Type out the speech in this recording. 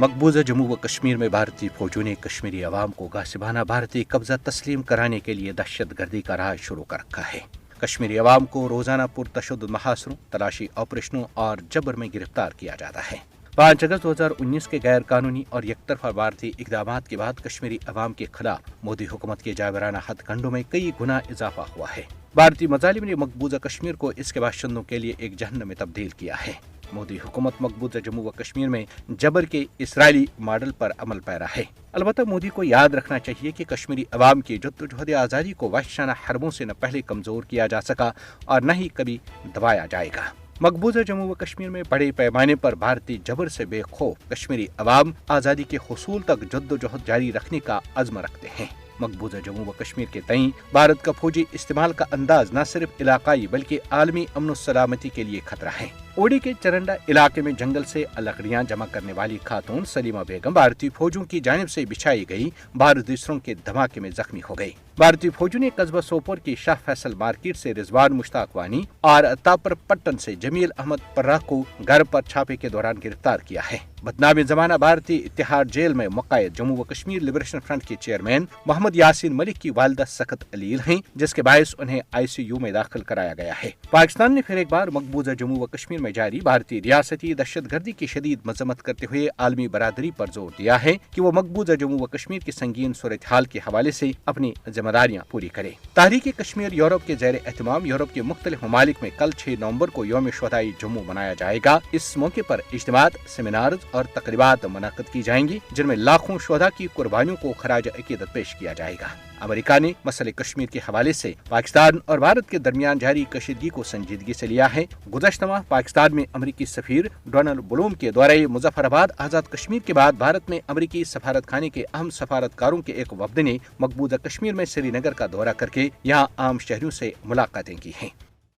مقبوضہ جموں و کشمیر میں بھارتی فوجوں نے کشمیری عوام کو غاصبانہ بھارتی قبضہ تسلیم کرانے کے لیے دہشت گردی کا راز شروع کر رکھا ہے۔ کشمیری عوام کو روزانہ پرتشدد محاصروں، تلاشی آپریشنوں اور جبر میں گرفتار کیا جاتا ہے۔ 5 اگست 2019 کے غیر قانونی اور یک طرفہ بھارتی اقدامات کے بعد کشمیری عوام کے خلاف مودی حکومت کے جابرانہ ہتھ کنڈوں میں کئی گنا اضافہ ہوا ہے۔ بھارتی مظالم نے مقبوضہ کشمیر کو اس کے باشندوں کے لیے ایک جہنم میں تبدیل کیا ہے۔ مودی حکومت مقبوضہ جموں و کشمیر میں جبر کے اسرائیلی ماڈل پر عمل پیرا ہے۔ البتہ مودی کو یاد رکھنا چاہیے کہ کشمیری عوام کی جدوجہد آزادی کو وحشیانہ حربوں سے نہ پہلے کمزور کیا جا سکا اور نہ ہی کبھی دبایا جائے گا۔ مقبوضہ جموں و کشمیر میں بڑے پیمانے پر بھارتی جبر سے بے خوف کشمیری عوام آزادی کے حصول تک جدوجہد جاری رکھنے کا عزم رکھتے ہیں۔ مقبوضہ جموں و کشمیر کے تئیں بھارت کا فوجی استعمال کا انداز نہ صرف علاقائی بلکہ عالمی امن و سلامتی کے لیے خطرہ ہے۔ اوڑی کے چرنڈا علاقے میں جنگل سے لکڑیاں جمع کرنے والی خاتون سلیمہ بیگم بھارتی فوجوں کی جانب سے بچھائی گئی بارودی سرنگ کے دھماکے میں زخمی ہو گئی۔ بھارتی فوجوں نے قصبہ سوپور کی شاہ فیصل مارکیٹ سے رضوان مشتاق وانی اور تاپر پٹن سے جمیل احمد پرہ کو گھر پر چھاپے کے دوران گرفتار کیا ہے۔ بدنام زمانہ بھارتی اتحاد جیل میں مقید جموں و کشمیر لبریشن فرنٹ کے چیئرمین محمد یاسین ملک کی والدہ سخت علیل ہیں، جس کے باعث انہیں ICU میں داخل کرایا گیا ہے۔ پاکستان نے پھر ایک بار مقبوضہ جموں و کشمیر میں جاری بھارتی ریاستی دہشت گردی کی شدید مذمت کرتے ہوئے عالمی برادری پر زور دیا ہے کہ وہ مقبوضہ جموں و کشمیر کی سنگین صورتحال کے حوالے سے اپنی ذمہ داریاں پوری کرے۔ تحریک کشمیر یورپ کے زیر اہتمام یورپ کے مختلف ممالک میں کل 6 نومبر کو یوم شہدائے جموں منایا جائے گا۔ اس موقع پر اجتماعات، سیمینارز اور تقریبات منعقد کی جائیں گی، جن میں لاکھوں شہداء کی قربانیوں کو خراج عقیدت پیش کیا جائے گا۔ امریکہ نے مسئلہ کشمیر کے حوالے سے پاکستان اور بھارت کے درمیان جاری کشیدگی کو سنجیدگی سے لیا ہے۔ گزشتہ ماہ پاکستان میں امریکی سفیر ڈونلڈ بلوم کے دورہ مظفر آباد آزاد کشمیر کے بعد بھارت میں امریکی سفارت خانے کے اہم سفارتکاروں کے ایک وفد نے مقبوضہ کشمیر میں سری نگر کا دورہ کر کے یہاں عام شہریوں سے ملاقاتیں کی ہیں۔